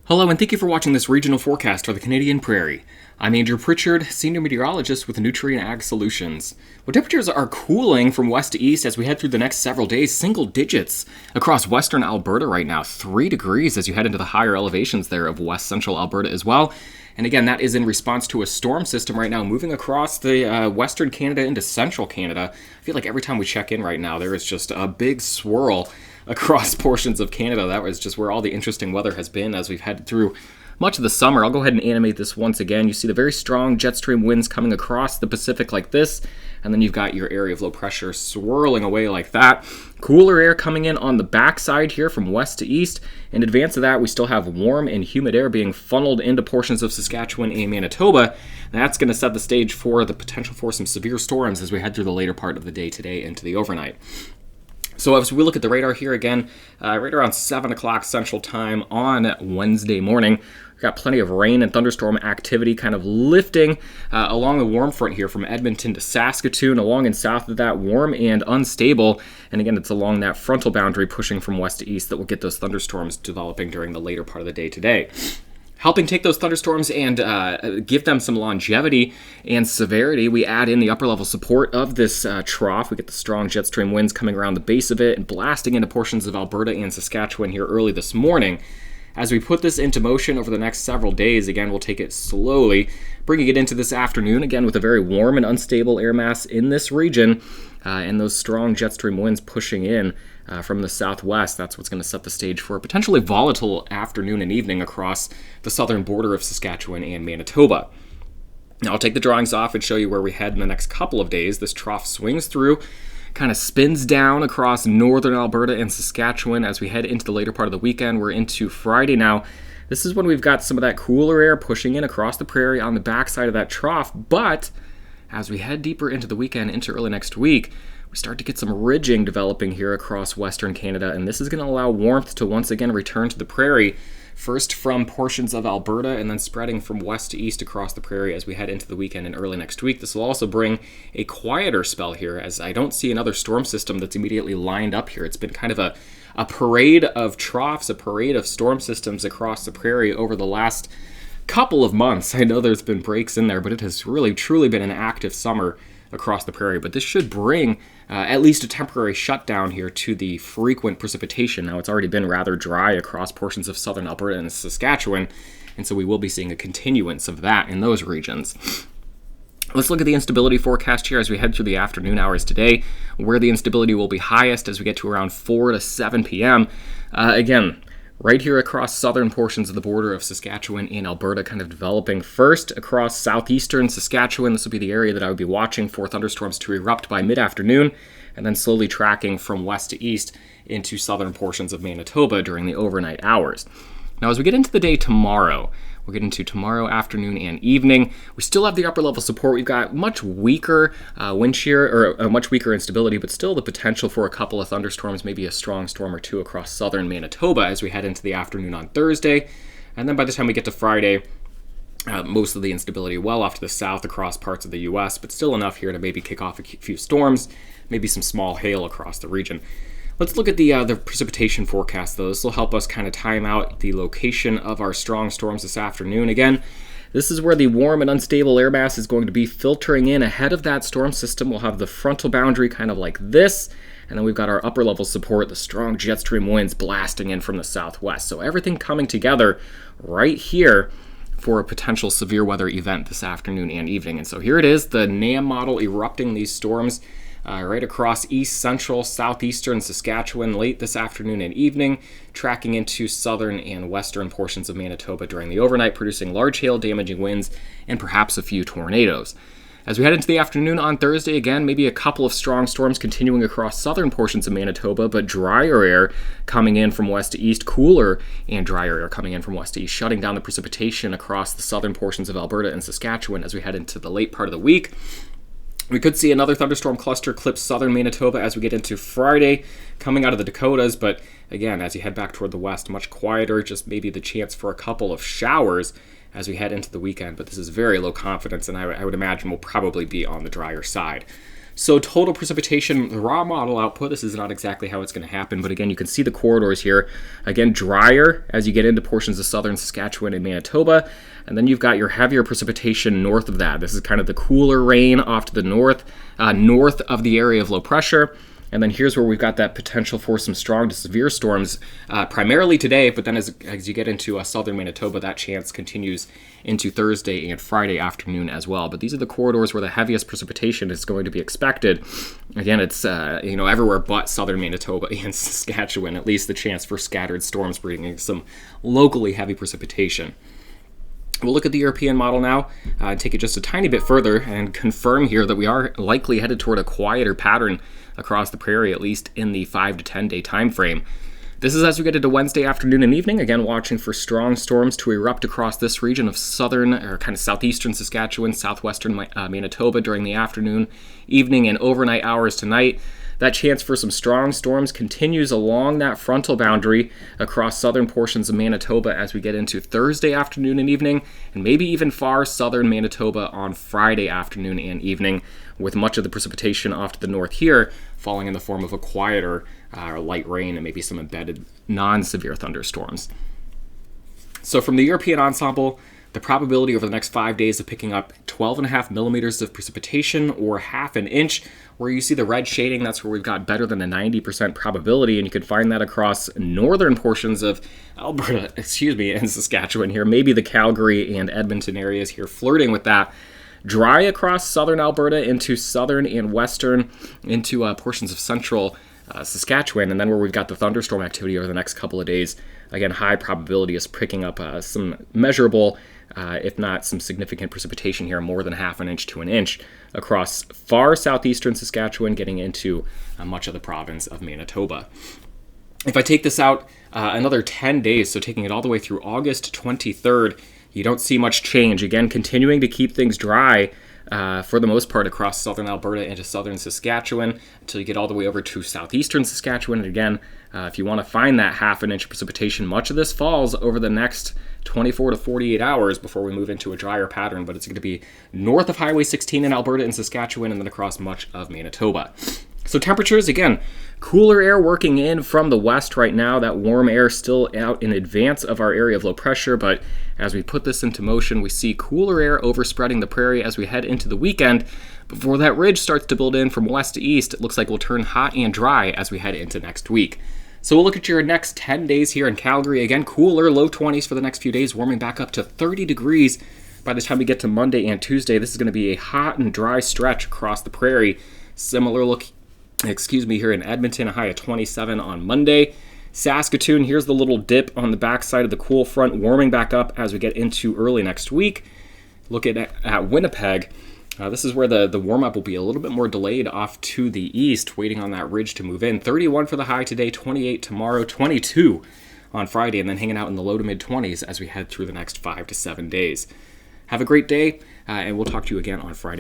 Hello and thank you for watching this regional forecast for the Canadian Prairie. I'm Andrew Pritchard, Senior Meteorologist with Nutrien Ag Solutions. Well, temperatures are cooling from west to east as we head through the next several days, single digits across western Alberta right now, 3 degrees as you head into the higher elevations there of west central Alberta as well. And again, that is in response to a storm system right now moving across the western Canada into central Canada. I feel like every time we check in right now, there is just a big swirl across portions of Canada. That was just where all the interesting weather has been as we've headed through much of the summer. I'll go ahead and animate this once again. You see the very strong jet stream winds coming across the Pacific like this, and then you've got your area of low pressure swirling away like that. Cooler air coming in on the backside here from west to east. In advance of that, we still have warm and humid air being funneled into portions of Saskatchewan and Manitoba. That's going to set the stage for the potential for some severe storms as we head through the later part of the day today into the overnight. So as we look at the radar here again, right around 7 o'clock Central Time on Wednesday morning, we've got plenty of rain and thunderstorm activity kind of lifting along the warm front here from Edmonton to Saskatoon. Along and south of that, warm and unstable. And again, it's along that frontal boundary pushing from west to east that will get those thunderstorms developing during the later part of the day today. Helping take those thunderstorms and give them some longevity and severity, we add in the upper level support of this trough. We get the strong jet stream winds coming around the base of it and blasting into portions of Alberta and Saskatchewan here early this morning. As we put this into motion over the next several days, again, we'll take it slowly, bringing it into this afternoon, again, with a very warm and unstable air mass in this region, and those strong jet stream winds pushing in from the southwest. That's what's going to set the stage for a potentially volatile afternoon and evening across the southern border of Saskatchewan and Manitoba. Now, I'll take the drawings off and show you where we head in the next couple of days. This trough swings through, kind of spins down across northern Alberta and Saskatchewan as we head into the later part of the weekend. We're into Friday now. This is when we've got some of that cooler air pushing in across the prairie on the backside of that trough. But as we head deeper into the weekend, into early next week, we start to get some ridging developing here across western Canada, and this is going to allow warmth to once again return to the prairie, first from portions of Alberta and then spreading from west to east across the prairie as we head into the weekend and early next week. This will also bring a quieter spell here, as I don't see another storm system that's immediately lined up here. It's been kind of a parade of troughs, a parade of storm systems across the prairie over the last couple of months. I know there's been breaks in there, but it has really truly been an active summer across the prairie. But this should bring at least a temporary shutdown here to the frequent precipitation. Now, it's already been rather dry across portions of southern Alberta and Saskatchewan, and so we will be seeing a continuance of that in those regions. Let's look at the instability forecast here as we head through the afternoon hours today, where the instability will be highest as we get to around 4 to 7 p.m. Again, right here across southern portions of the border of Saskatchewan and Alberta, kind of developing first across southeastern Saskatchewan. This will be the area that I would be watching for thunderstorms to erupt by mid-afternoon, and then slowly tracking from west to east into southern portions of Manitoba during the overnight hours. Now, as we get into the day tomorrow, we'll get into tomorrow afternoon and evening. We still have the upper level support. We've got much weaker wind shear, or much weaker instability, but still the potential for a couple of thunderstorms, maybe a strong storm or two across southern Manitoba as we head into the afternoon on Thursday. And then by the time we get to Friday, most of the instability well off to the south across parts of the U.S., but still enough here to maybe kick off a few storms, maybe some small hail across the region. Let's look at the precipitation forecast, though. This will help us kind of time out the location of our strong storms this afternoon. Again, this is where the warm and unstable air mass is going to be filtering in ahead of that storm system. We'll have the frontal boundary kind of like this, and then we've got our upper level support, the strong jet stream winds blasting in from the southwest. So everything coming together right here for a potential severe weather event this afternoon and evening. And so here it is, the NAM model erupting these storms right across east, central, southeastern Saskatchewan late this afternoon and evening, tracking into southern and western portions of Manitoba during the overnight, producing large hail, damaging winds, and perhaps a few tornadoes. As we head into the afternoon on Thursday, again, maybe a couple of strong storms continuing across southern portions of Manitoba, but drier air coming in from west to east, cooler and drier air coming in from west to east, shutting down the precipitation across the southern portions of Alberta and Saskatchewan as we head into the late part of the week. We could see another thunderstorm cluster clip southern Manitoba as we get into Friday, coming out of the Dakotas, but again, as you head back toward the west, much quieter, just maybe the chance for a couple of showers as we head into the weekend, but this is very low confidence, and I would imagine we'll probably be on the drier side. So total precipitation, the raw model output, this is not exactly how it's going to happen, but again, you can see the corridors here. Again, drier as you get into portions of southern Saskatchewan and Manitoba, and then you've got your heavier precipitation north of that. This is kind of the cooler rain off to the north, north of the area of low pressure. And then here's where we've got that potential for some strong to severe storms, primarily today, but then as you get into southern Manitoba, that chance continues into Thursday and Friday afternoon as well. But these are the corridors where the heaviest precipitation is going to be expected. Again, it's everywhere but southern Manitoba and Saskatchewan, at least the chance for scattered storms bringing some locally heavy precipitation. We'll look at the European model now, take it just a tiny bit further and confirm here that we are likely headed toward a quieter pattern across the prairie, at least in the 5 to 10 day time frame. This is as we get into Wednesday afternoon and evening, again watching for strong storms to erupt across this region of southern or kind of southeastern Saskatchewan, southwestern Manitoba during the afternoon, evening, and overnight hours tonight. That chance for some strong storms continues along that frontal boundary across southern portions of Manitoba as we get into Thursday afternoon and evening, and maybe even far southern Manitoba on Friday afternoon and evening, with much of the precipitation off to the north here falling in the form of a quieter light rain and maybe some embedded non-severe thunderstorms. So from the European ensemble, the probability over the next 5 days of picking up 12.5 millimeters of precipitation or half an inch. Where you see the red shading, that's where we've got better than a 90% probability, and you can find that across northern portions of Alberta, and Saskatchewan here, maybe the Calgary and Edmonton areas here flirting with that. Dry across southern Alberta into southern and western, into portions of central Saskatchewan, and then where we've got the thunderstorm activity over the next couple of days. Again, high probability is picking up some measurable, if not some significant precipitation here, more than half an inch to an inch across far southeastern Saskatchewan, getting into much of the province of Manitoba. If I take this out another 10 days, so taking it all the way through August 23rd, you don't see much change. Again, continuing to keep things dry for the most part across southern Alberta into southern Saskatchewan until you get all the way over to southeastern Saskatchewan. And again, if you want to find that half an inch of precipitation, much of this falls over the next 24 to 48 hours before we move into a drier pattern, but it's going to be north of Highway 16 in Alberta and Saskatchewan and then across much of Manitoba. So temperatures, again, cooler air working in from the west right now. That warm air still out in advance of our area of low pressure, but as we put this into motion, we see cooler air overspreading the prairie as we head into the weekend. Before that ridge starts to build in from west to east, it looks like we'll turn hot and dry as we head into next week. So we'll look at your next 10 days here in Calgary. Again, cooler, low 20s for the next few days, warming back up to 30 degrees by the time we get to Monday and Tuesday. This is going to be a hot and dry stretch across the prairie. Similar look here in Edmonton, a high of 27 on Monday. Saskatoon, here's the little dip on the backside of the cool front, warming back up as we get into early next week. Look at Winnipeg. This is where the warm-up will be a little bit more delayed off to the east, waiting on that ridge to move in. 31 for the high today, 28 tomorrow, 22 on Friday, and then hanging out in the low to mid-20s as we head through the next 5 to 7 days. Have a great day, and we'll talk to you again on Friday.